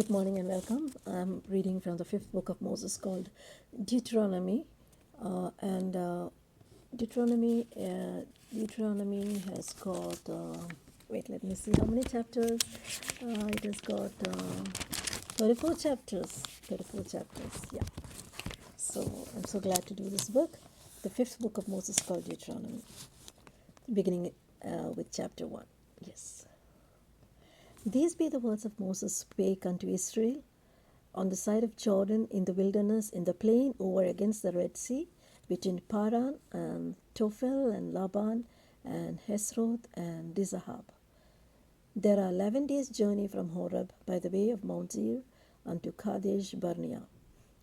Good morning and welcome. I'm reading from the fifth book of Moses called Deuteronomy. And Deuteronomy has got, let me see how many chapters. It has got 34 chapters. 34 chapters, yeah. So I'm so glad to do this book. The fifth book of Moses called Deuteronomy, beginning with chapter 1. Yes. These be the words of Moses spake unto Israel on the side of Jordan, in the wilderness, in the plain over against the Red Sea, between Paran and Tophel and Laban and Hesroth and Dizahab. There are 11 days' journey from Horeb by the way of Mount Seir unto Kadesh Barnea.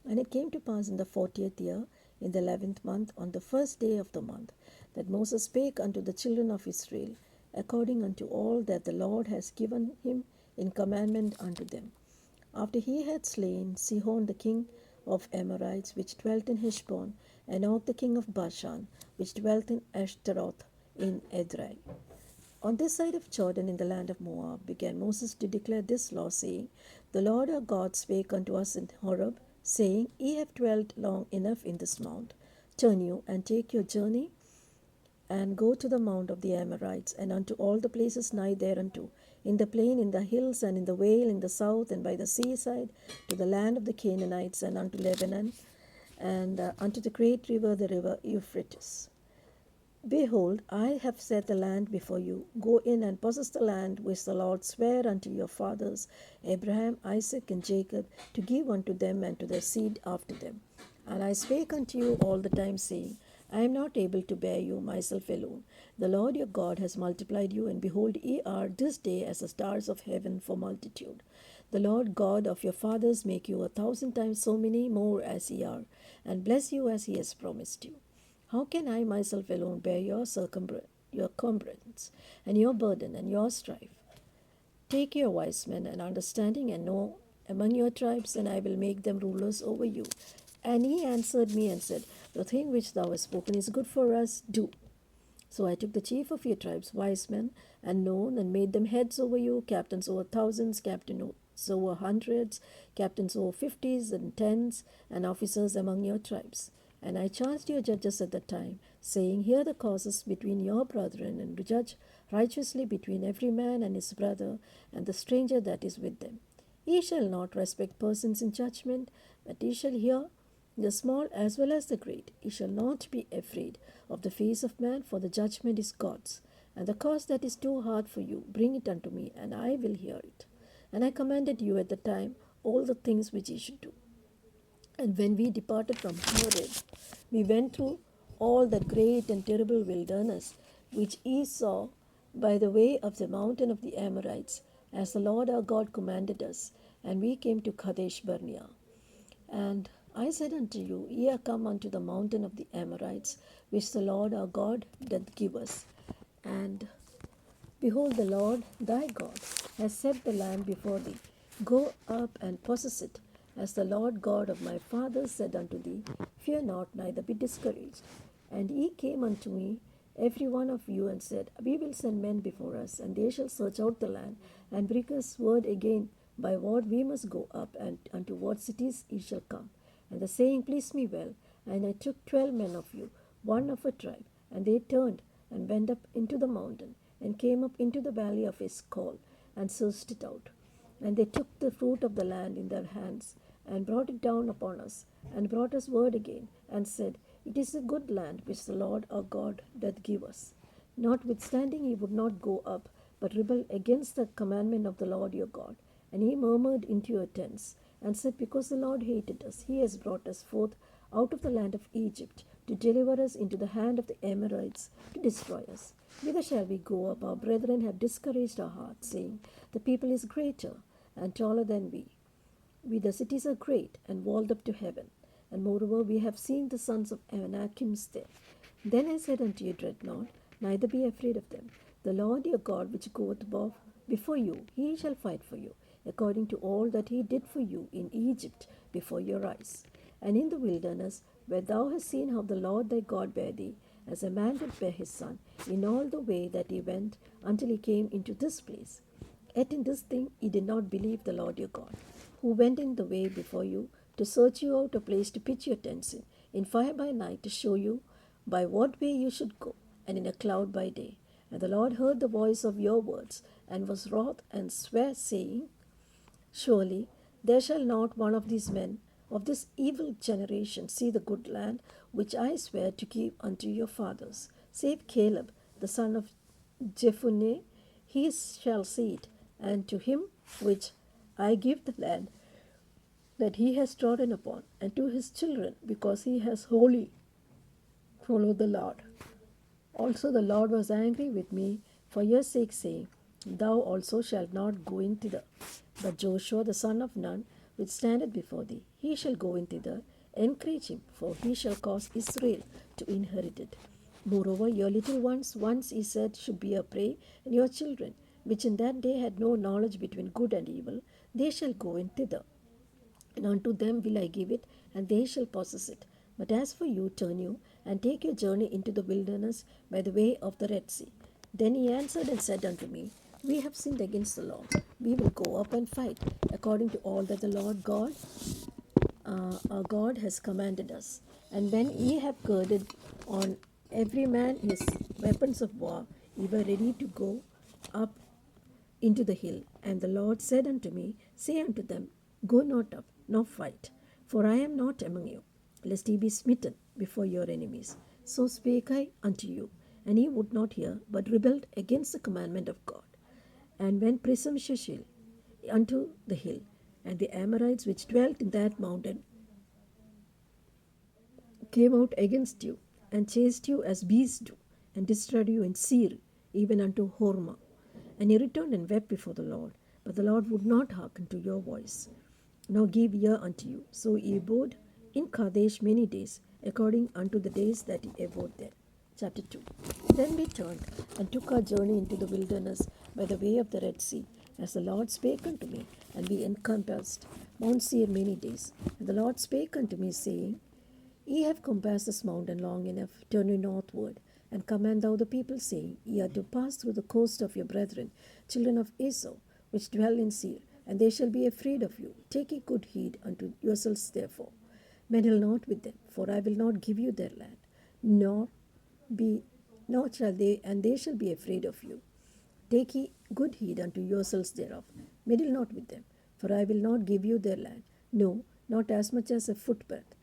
And it came to pass in the 40th year, in the 11th month, on the first day of the month, that Moses spake unto the children of Israel, according unto all that the Lord has given him in commandment unto them. After he had slain Sihon the king of Amorites, which dwelt in Heshbon, and Og the king of Bashan, which dwelt in Ashtaroth in Edrei. On this side of Jordan, in the land of Moab, began Moses to declare this law, saying, The Lord our God spake unto us in Horeb, saying, Ye have dwelt long enough in this mount. Turn you, and take your journey, and go to the mount of the Amorites, and unto all the places nigh thereunto, in the plain, in the hills, and in the vale, in the south, and by the seaside, to the land of the Canaanites, and unto Lebanon, and unto the great river, the river Euphrates. Behold, I have set the land before you. Go in and possess the land which the Lord sware unto your fathers, Abraham, Isaac, and Jacob, to give unto them and to their seed after them. And I spake unto you all the time, saying, I am not able to bear you myself alone. The Lord your God has multiplied you, and behold, ye are this day as the stars of heaven for multitude. The Lord God of your fathers make you 1,000 times so many more as ye are, and bless you as he has promised you. How can I myself alone bear your cumbrance, and your burden, and your strife? Take your wise men and understanding, and know among your tribes, and I will make them rulers over you. And he answered me and said, The thing which thou hast spoken is good for us, do. So I took the chief of your tribes, wise men, and known, and made them heads over you, captains over thousands, captains over hundreds, captains over 50s and 10s, and officers among your tribes. And I charged your judges at the time, saying, Hear the causes between your brethren, and judge righteously between every man and his brother, and the stranger that is with them. Ye shall not respect persons in judgment, but ye shall hear the small as well as the great. Ye shall not be afraid of the face of man, for the judgment is God's. And the cause that is too hard for you, bring it unto me, and I will hear it. And I commanded you at the time all the things which ye should do. And when we departed from Horeb, we went through all that great and terrible wilderness which ye saw by the way of the mountain of the Amorites, as the Lord our God commanded us. And we came to Kadesh Barnea. And I said unto you, Ye are come unto the mountain of the Amorites, which the Lord our God doth give us. And behold, the Lord thy God has set the land before thee. Go up and possess it, as the Lord God of my fathers said unto thee. Fear not, neither be discouraged. And ye came unto me, every one of you, and said, We will send men before us, and they shall search out the land, and bring us word again by what we must go up, and unto what cities ye shall come. And the saying pleased me well. And I took 12 men of you, one of a tribe, and they turned and went up into the mountain, and came up into the valley of Eshcol, and searched it out. And they took the fruit of the land in their hands, and brought it down upon us, and brought us word again, and said, It is a good land which the Lord our God doth give us. Notwithstanding ye would not go up, but rebelled against the commandment of the Lord your God. And ye murmured into your tents, and said, Because the Lord hated us, he has brought us forth out of the land of Egypt, to deliver us into the hand of the Amorites, to destroy us. Whither shall we go up? Our brethren have discouraged our hearts, saying, The people is greater and taller than we. The cities are great and walled up to heaven. And moreover, we have seen the sons of Anakim there. Then I said unto you, Dread not, neither be afraid of them. The Lord your God, which goeth before you, he shall fight for you, according to all that he did for you in Egypt before your eyes. And in the wilderness, where thou hast seen how the Lord thy God bare thee, as a man would bear his son, in all the way that he went until he came into this place. Yet in this thing ye did not believe the Lord your God. who went in the way before you to search you out a place to pitch your tents in fire by night to show you by what way you should go, and in a cloud by day. And the Lord heard the voice of your words, and was wroth, and sware, saying, Surely there shall not one of these men of this evil generation see the good land which I swear to give unto your fathers, save Caleb the son of Jephunneh. He shall see it, and to him which I give the land that he has trodden upon, and to his children, because he has wholly followed the Lord. Also the Lord was angry with me for your sake, saying, Thou also shalt not go in thither. But Joshua the son of Nun, which standeth before thee, he shall go in thither. Encourage him, for he shall cause Israel to inherit it. Moreover, your little ones, once he said, should be a prey, and your children, which in that day had no knowledge between good and evil, they shall go in thither. And unto them will I give it, and they shall possess it. But as for you, turn you, and take your journey into the wilderness by the way of the Red Sea. Then he answered and said unto me, We have sinned against the Lord. We will go up and fight, according to all that the Lord God, our God, has commanded us. And when ye have girded on every man his weapons of war, ye were ready to go up into the hill. And the Lord said unto me, Say unto them, Go not up, nor fight, for I am not among you, lest ye be smitten before your enemies. So spake I unto you, and ye would not hear, but rebelled against the commandment of God, and went presumptuously unto the hill. And the Amorites which dwelt in that mountain came out against you, and chased you as beasts do, and destroyed you in Seir, even unto Hormah. And ye returned and wept before the Lord, but the Lord would not hearken to your voice, nor give ear unto you. So ye abode in Kadesh many days, according unto the days that ye abode there. Chapter 2. Then we turned and took our journey into the wilderness by the way of the Red Sea, as the Lord spake unto me, and we encompassed Mount Seir many days. And the Lord spake unto me, saying, Ye have compassed this mountain long enough, turn ye northward, and command thou the people, saying, Ye are to pass through the coast of your brethren, children of Esau, which dwell in Seir, and they shall be afraid of you. Take ye good heed unto yourselves, therefore. Meddle not with them, for I will not give you their land, nor shall they, and they shall be afraid of you. Take ye good heed unto yourselves thereof. Meddle not with them, for I will not give you their land, no, not as much as a footbreadth,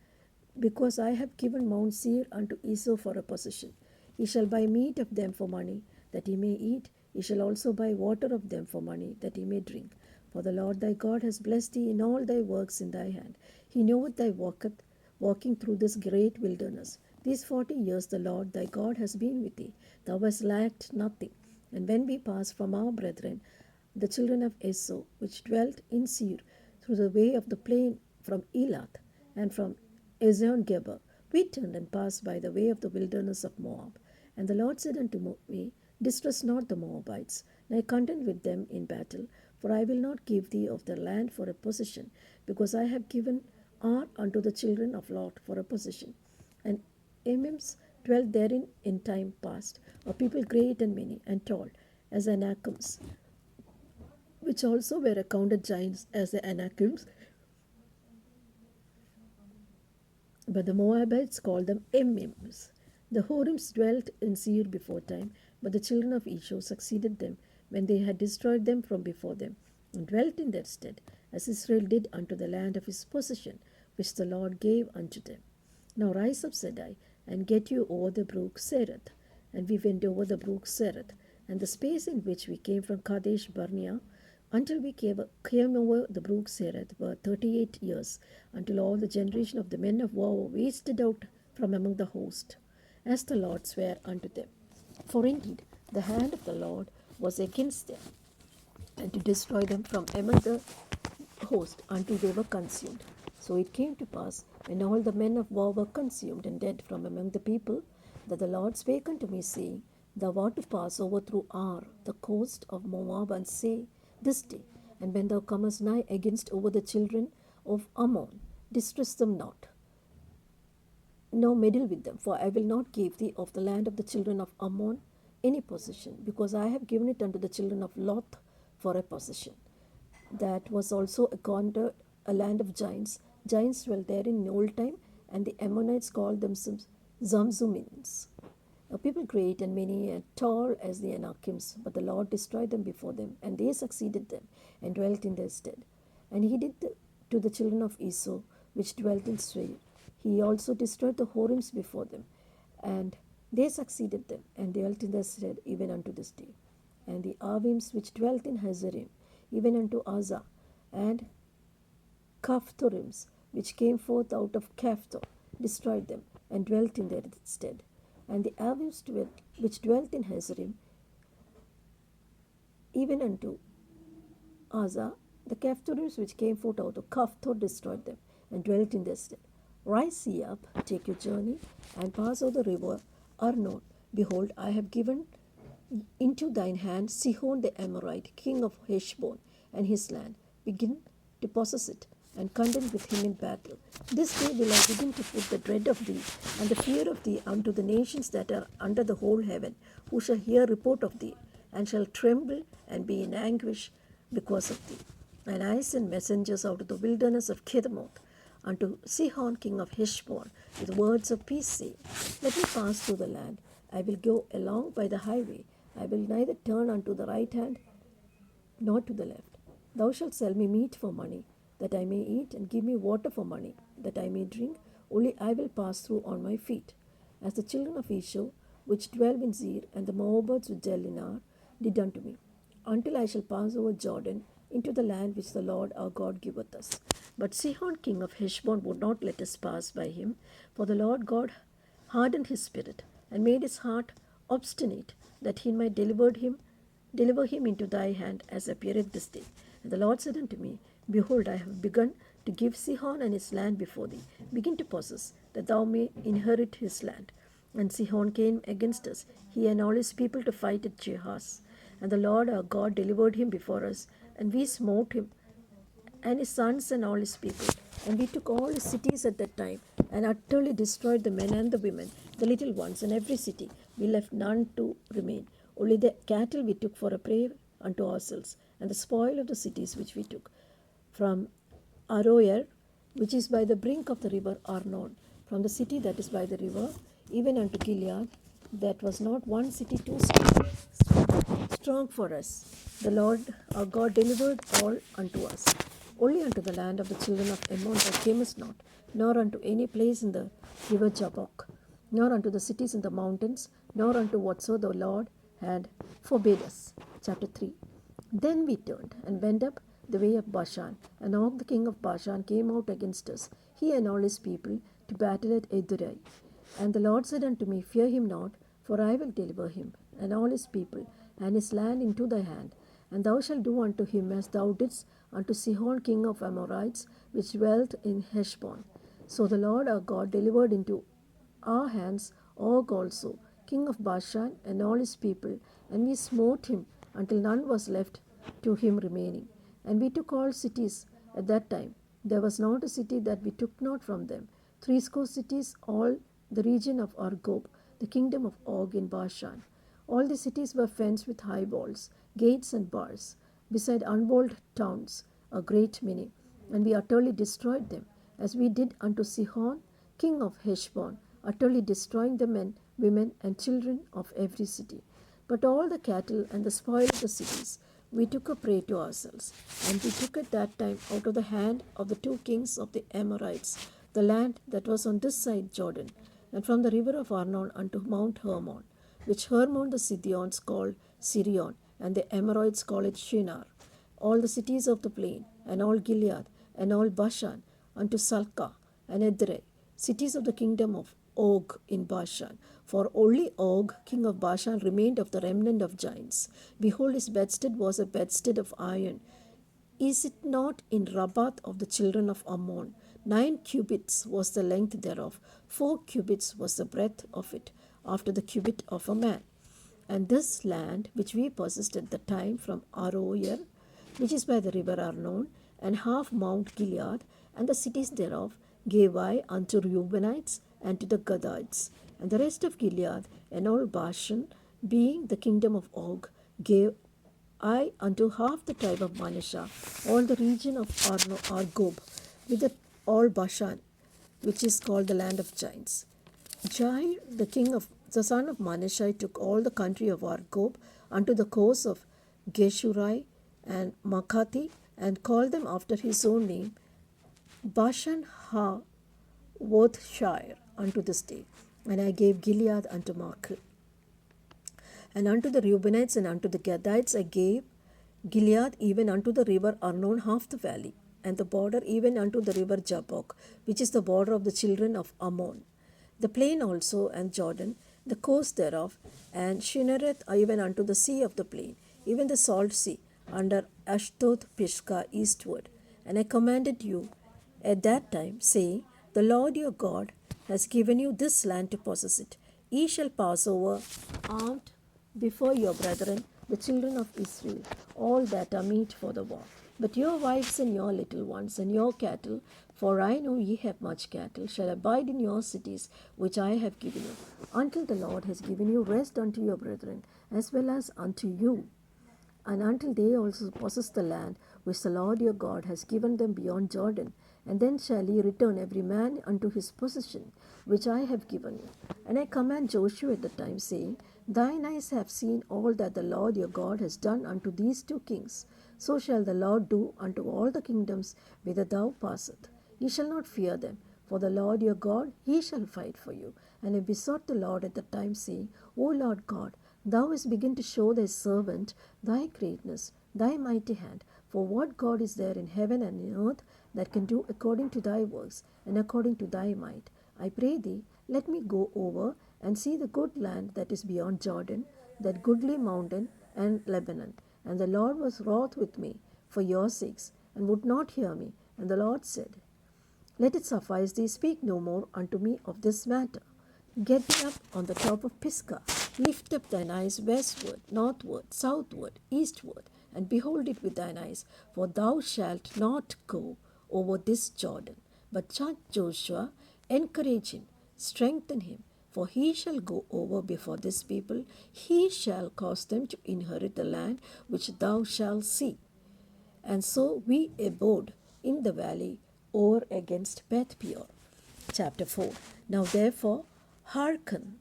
because I have given Mount Seir unto Esau for a possession. He shall buy meat of them for money, that he may eat. He shall also buy water of them for money, that he may drink. For the Lord thy God has blessed thee in all thy works in thy hand. He knoweth thy walking through this great wilderness. These 40 years the Lord thy God has been with thee. Thou hast lacked nothing. And when we passed from our brethren, the children of Esau, which dwelt in Seir, through the way of the plain from Elath, and from Ezion-Geber, we turned and passed by the way of the wilderness of Moab. And the Lord said unto me, Distress not the Moabites, nor contend with them in battle, for I will not give thee of their land for a possession, because I have given Ar unto the children of Lot for a possession. And Emims dwelt therein in time past, a people great and many, and tall, as Anakims, which also were accounted giants as the Anakims. But the Moabites called them Emims. The Horims dwelt in Seir before time, but the children of Esau succeeded them when they had destroyed them from before them, and dwelt in their stead, as Israel did unto the land of his possession, which the Lord gave unto them. Now rise up, said I, and get you over the brook Sereth. And we went over the brook Sereth, and the space in which we came from Kadesh Barnea until we came over the brook Sereth were 38 years, until all the generation of the men of war were wasted out from among the host, as the Lord sware unto them. For indeed the hand of the Lord was against them, and to destroy them from among the host until they were consumed. So it came to pass, when all the men of war were consumed and dead from among the people, that the Lord spake unto me, saying, Thou art to pass over through Ar, the coast of Moab, and say, This day, and when thou comest nigh against over the children of Ammon, distress them not, nor meddle with them, for I will not give thee of the land of the children of Ammon any possession, because I have given it unto the children of Lot for a possession. That was also accounted a land of giants. Giants dwelt there in old time, and the Ammonites called themselves Zamzumims. A people great and many and tall as the Anakims, but the Lord destroyed them before them, and they succeeded them, and dwelt in their stead. And he did to the children of Esau, which dwelt in Seir. He also destroyed the Horims before them, and they succeeded them, and dwelt in their stead even unto this day. And the Avims which dwelt in Hazarim, even unto Azza, and Kaphtorims, which came forth out of Kaphtor, destroyed them, and dwelt in their stead. And the Avims which dwelt in Hazarim, even unto Azza, the Kaphtorims which came forth out of Kaphtor, destroyed them, and dwelt in their stead. Rise ye up, take your journey, and pass over the river Arnon. Behold, I have given into thine hand Sihon the Amorite, king of Heshbon, and his land. Begin to possess it, and contend with him in battle. This day will I begin to put the dread of thee, and the fear of thee unto the nations that are under the whole heaven, who shall hear report of thee, and shall tremble and be in anguish because of thee. And I send messengers out of the wilderness of Kedemoth unto Sihon king of Heshbon with words of peace, saying, Let me pass through the land. I will go along by the highway. I will neither turn unto the right hand nor to the left. Thou shalt sell me meat for money, that I may eat, and give me water for money, that I may drink. Only I will pass through on my feet. As the children of Esau, which dwell in Seir, and the Moabites which dwell in Ar, did unto me, until I shall pass over Jordan into the land which the Lord our God giveth us. But Sihon king of Heshbon would not let us pass by him, for the Lord God hardened his spirit, and made his heart obstinate, that he might deliver him into thy hand, as appeareth this day. And the Lord said unto me, Behold, I have begun to give Sihon and his land before thee. Begin to possess, that thou may inherit his land. And Sihon came against us, he and all his people, to fight at Jehaz. And the Lord our God delivered him before us, and we smote him, and his sons and all his people. And we took all his cities at that time, and utterly destroyed the men and the women, the little ones, and every city. We left none to remain. Only the cattle we took for a prey unto ourselves, and the spoil of the cities which we took. From Aroer, which is by the brink of the river Arnon, from the city that is by the river, even unto Gilead, that was not one city too strong for us. The Lord our God delivered all unto us. Only unto the land of the children of Ammon thou camest not, nor unto any place in the river Jabbok, nor unto the cities in the mountains, nor unto whatso the Lord had forbade us. Chapter 3. Then we turned and went up the way of Bashan, and Og the king of Bashan came out against us, he and all his people, to battle at Edrei. And the Lord said unto me, Fear him not, for I will deliver him, and all his people, and his land into thy hand. And thou shalt do unto him as thou didst unto Sihon king of Amorites, which dwelt in Heshbon. So the Lord our God delivered into our hands Og also, king of Bashan, and all his people, and we smote him until none was left to him remaining. And we took all cities at that time. There was not a city that we took not from them. 80 cities, all the region of Argob, the kingdom of Og in Bashan. All the cities were fenced with high walls, gates and bars, beside unwalled towns, a great many. And we utterly destroyed them, as we did unto Sihon, king of Heshbon, utterly destroying the men, women, and children of every city. But all the cattle and the spoil of the cities we took a prey to ourselves, and we took at that time out of the hand of the 2 kings of the Amorites the land that was on this side Jordan, and from the river of Arnon unto Mount Hermon, which Hermon the Sidonians called Sirion, and the Amorites call it Shinar, all the cities of the plain, and all Gilead, and all Bashan, unto Salcah and Edrei, cities of the kingdom of Og in Bashan. For only Og, king of Bashan, remained of the remnant of giants. Behold, his bedstead was a bedstead of iron. Is it not in Rabbath of the children of Ammon? 9 cubits was the length thereof, 4 cubits was the breadth of it, after the cubit of a man. And this land which we possessed at the time from Aroer, which is by the river Arnon, and half Mount Gilead, and the cities thereof, gave I unto Reubenites and to the Gadites. And the rest of Gilead and all Bashan, being the kingdom of Og, gave I unto half the tribe of Manasseh, all the region of Argob, with all Bashan, which is called the land of giants. Jair, the son of Manasseh, took all the country of Argob unto the coast of Geshurai and Makathi, and called them after his own name, Bashan ha Worthshire, unto this day. And I gave Gilead unto Machir. And unto the Reubenites and unto the Gadites I gave Gilead, even unto the river Arnon half the valley, and the border even unto the river Jabbok, which is the border of the children of Ammon. The plain also and Jordan, the coast thereof, and Shinnereth even unto the sea of the plain, even the salt sea, under Ashdod Pisgah eastward. And I commanded you at that time, saying, The Lord your God has given you this land to possess it. Ye shall pass over armed before your brethren, the children of Israel, all that are meet for the war. But your wives and your little ones and your cattle, for I know ye have much cattle, shall abide in your cities which I have given you, until the Lord has given you rest unto your brethren, as well as unto you, and until they also possess the land which the Lord your God has given them beyond Jordan. And then shall ye return every man unto his possession, which I have given you. And I command Joshua at the time, saying, Thine eyes have seen all that the Lord your God has done unto these two kings. So shall the Lord do unto all the kingdoms whither thou passest. Ye shall not fear them, for the Lord your God, he shall fight for you. And I besought the Lord at the time, saying, O Lord God, thou hast begun to show thy servant thy greatness, thy mighty hand. For what God is there in heaven and in earth that can do according to thy works and according to thy might? I pray thee, let me go over and see the good land that is beyond Jordan, that goodly mountain and Lebanon. And the Lord was wroth with me for your sakes, and would not hear me. And the Lord said, Let it suffice thee, speak no more unto me of this matter. Get thee up on the top of Pisgah, lift up thine eyes westward, northward, southward, eastward, and behold it with thine eyes, for thou shalt not go over this Jordan. But charge Joshua, encourage him, strengthen him, for he shall go over before this people, he shall cause them to inherit the land which thou shalt see. And so we abode in the valley over against Beth Peor. Chapter 4. Now therefore hearken,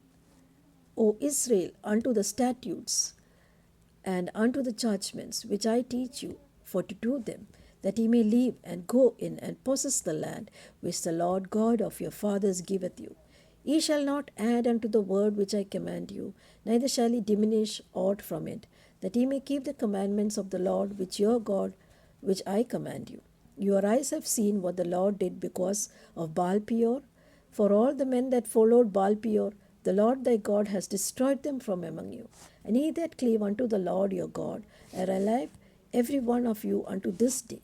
O Israel, unto the statutes and unto the judgments which I teach you, for to do them, that ye may live and go in and possess the land which the Lord God of your fathers giveth you. Ye shall not add unto the word which I command you, neither shall ye diminish aught from it, that ye may keep the commandments of the Lord which your God, which I command you. Your eyes have seen what the Lord did because of Baal Peor. For all the men that followed Baal Peor, the Lord thy God has destroyed them from among you. And ye that cleave unto the Lord your God are alive, every one of you unto this day.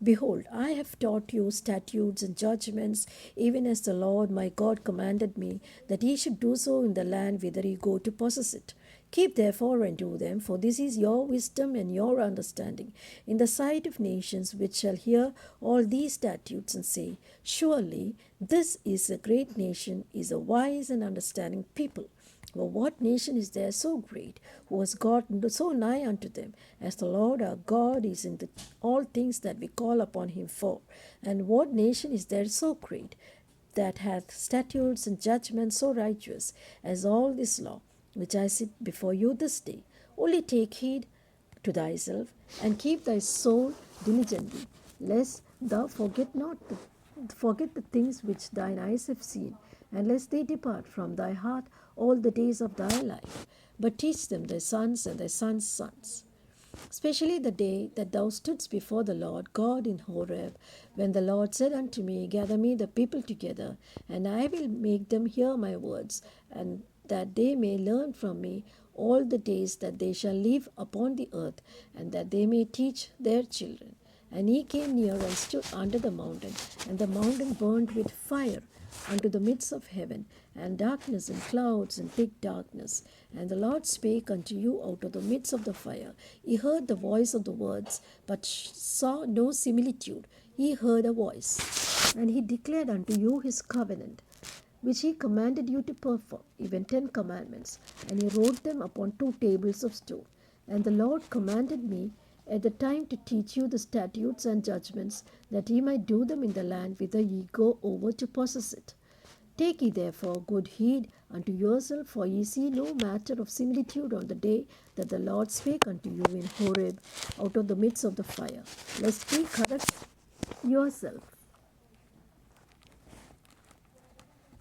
Behold, I have taught you statutes and judgments, even as the Lord my God commanded me, that ye should do so in the land whither ye go to possess it. Keep therefore and do them, for this is your wisdom and your understanding in the sight of nations, which shall hear all these statutes and say, Surely this is a great nation, is a wise and understanding people. For what nation is there so great, who has got so nigh unto them, as the Lord our God is in all things that we call upon him for? And what nation is there so great, that hath statutes and judgments so righteous as all this law, which I set before you this day? Only take heed to thyself, and keep thy soul diligently, lest thou forget the things which thine eyes have seen, and lest they depart from thy heart all the days of thy life, but teach them thy sons and thy sons' sons. Especially the day that thou stoodst before the Lord God in Horeb, when the Lord said unto me, Gather me the people together, and I will make them hear my words, and that they may learn from me all the days that they shall live upon the earth, and that they may teach their children. And he came near and stood under the mountain, and the mountain burned with fire unto the midst of heaven, and darkness and clouds and thick darkness. And the Lord spake unto you out of the midst of the fire. Ye heard the voice of the words, but saw no similitude. Ye heard a voice. And he declared unto you his covenant, which he commanded you to perform, even 10 commandments. And he wrote them upon 2 tables of stone. And the Lord commanded me at the time to teach you the statutes and judgments, that ye might do them in the land whither ye go over to possess it. Take ye therefore good heed unto yourself, for ye see no matter of similitude on the day that the Lord spake unto you in Horeb out of the midst of the fire, lest ye correct yourself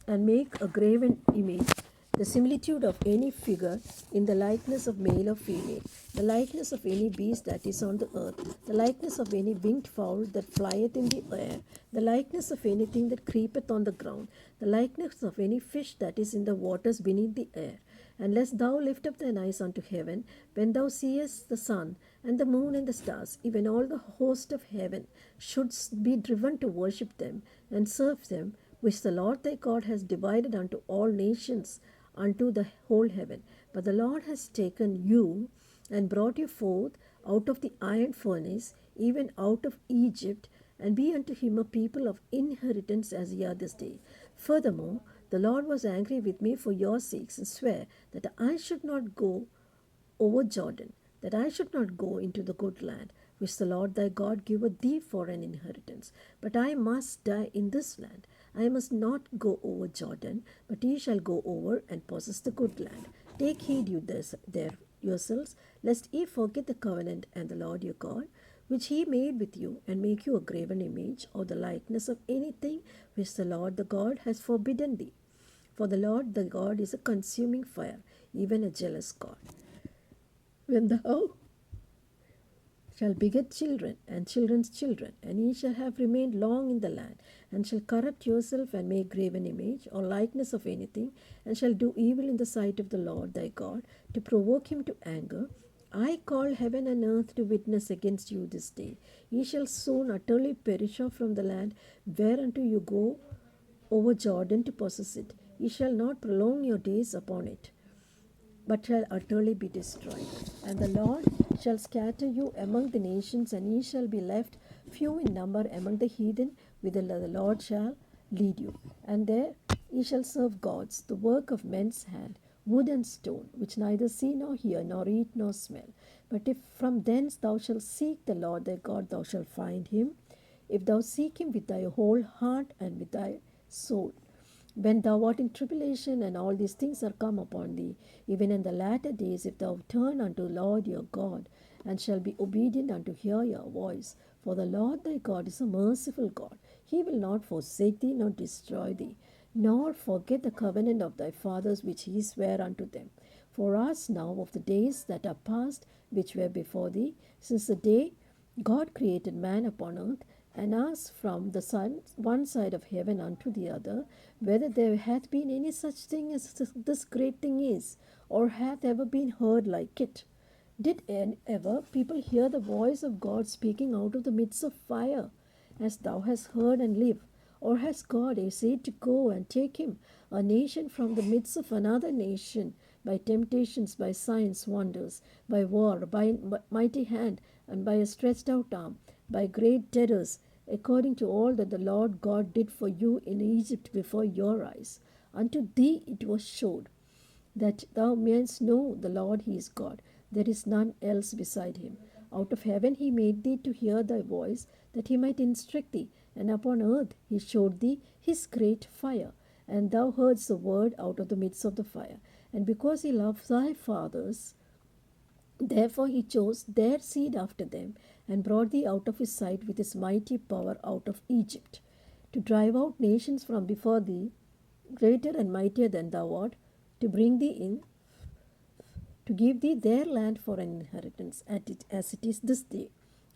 and make a graven image, the similitude of any figure in the likeness of male or female, the likeness of any beast that is on the earth, the likeness of any winged fowl that flieth in the air, the likeness of anything that creepeth on the ground, the likeness of any fish that is in the waters beneath the air. Unless thou lift up thine eyes unto heaven, when thou seest the sun and the moon and the stars, even all the host of heaven, shouldst be driven to worship them and serve them, which the Lord thy God has divided unto all nations, unto the whole heaven. But the Lord has taken you and brought you forth out of the iron furnace, even out of Egypt, and be unto him a people of inheritance as ye are this day. Furthermore, the Lord was angry with me for your sakes, and sware that I should not go over Jordan, that I should not go into the good land, which the Lord thy God giveth thee for an inheritance. But I must die in this land. I must not go over Jordan, but ye shall go over and possess the good land. Take heed you there yourselves, lest ye forget the covenant and the Lord your God, which he made with you, and make you a graven image or the likeness of anything which the Lord the God has forbidden thee. For the Lord the God is a consuming fire, even a jealous God. When thou shall beget children and children's children, and ye shall have remained long in the land, and shall corrupt yourself and make graven image or likeness of anything, and shall do evil in the sight of the Lord thy God, to provoke him to anger, I call heaven and earth to witness against you this day. Ye shall soon utterly perish off from the land whereunto you go over Jordan to possess it. Ye shall not prolong your days upon it, but shall utterly be destroyed. And the Lord shall scatter you among the nations, and ye shall be left few in number among the heathen, whither the Lord shall lead you. And there ye shall serve gods, the work of men's hand, wood and stone, which neither see nor hear, nor eat nor smell. But if from thence thou shalt seek the Lord thy God, thou shalt find him, if thou seek him with thy whole heart and with thy soul. When thou art in tribulation, and all these things are come upon thee, even in the latter days, if thou turn unto Lord your God, and shall be obedient unto hear your voice, for the Lord thy God is a merciful God. He will not forsake thee, nor destroy thee, nor forget the covenant of thy fathers which he sware unto them. For us now of the days that are past, which were before thee, since the day God created man upon earth, and asked from the one side of heaven unto the other, whether there hath been any such thing as this great thing is, or hath ever been heard like it. Did ever people hear the voice of God speaking out of the midst of fire, as thou hast heard and live? Or has God essayed to go and take him, a nation from the midst of another nation, by temptations, by signs, wonders, by war, by mighty hand, and by a stretched out arm, by great terrors, according to all that the Lord God did for you in Egypt before your eyes? Unto thee it was showed, that thou mayest know the Lord he is God. There is none else beside him. Out of heaven he made thee to hear thy voice, that he might instruct thee, and upon earth he showed thee his great fire. And thou heardst the word out of the midst of the fire. And because he loved thy fathers, therefore he chose their seed after them, and brought thee out of his sight with his mighty power out of Egypt, to drive out nations from before thee, greater and mightier than thou art, to bring thee in, to give thee their land for an inheritance, as it is this day.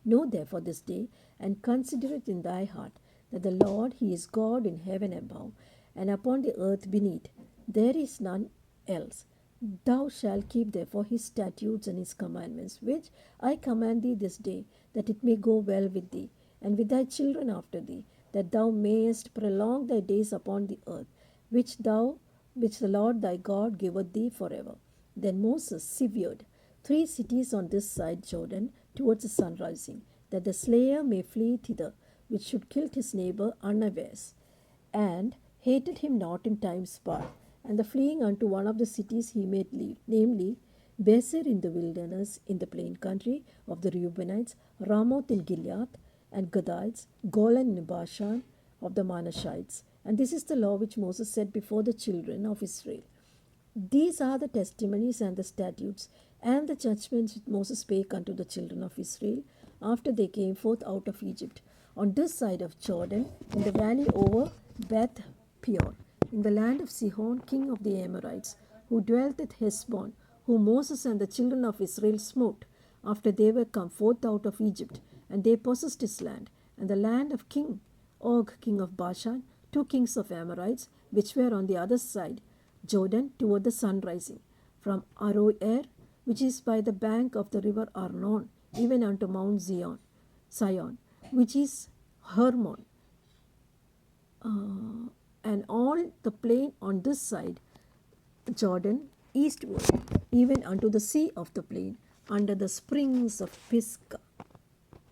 Know therefore this day, and consider it in thy heart, that the Lord he is God in heaven above, and upon the earth beneath. There is none else. Thou shalt keep therefore his statutes and his commandments, which I command thee this day, that it may go well with thee, and with thy children after thee, that thou mayest prolong thy days upon the earth, which the Lord thy God giveth thee forever. Then Moses severed 3 cities on this side Jordan towards the sun rising, that the slayer may flee thither, which should kill his neighbor unawares, and hated him not in times past. And the fleeing unto one of the cities he made leave, namely Bezer in the wilderness, in the plain country of the Reubenites, Ramoth in Gilead, and Gadites, Golan in Bashan of the Manassites. And this is the law which Moses set before the children of Israel. These are the testimonies and the statutes and the judgments which Moses spake unto the children of Israel after they came forth out of Egypt, on this side of Jordan, in the valley over Beth Peor, in the land of Sihon, king of the Amorites, who dwelt at Heshbon, whom Moses and the children of Israel smote, after they were come forth out of Egypt, and they possessed his land, and the land of King Og, king of Bashan, 2 kings of Amorites, which were on the other side, Jordan, toward the sun rising, from Aroer, which is by the bank of the river Arnon, even unto Mount Sion, which is Hermon, and all the plain on this side, Jordan, eastward, even unto the sea of the plain, under the springs of Pisgah.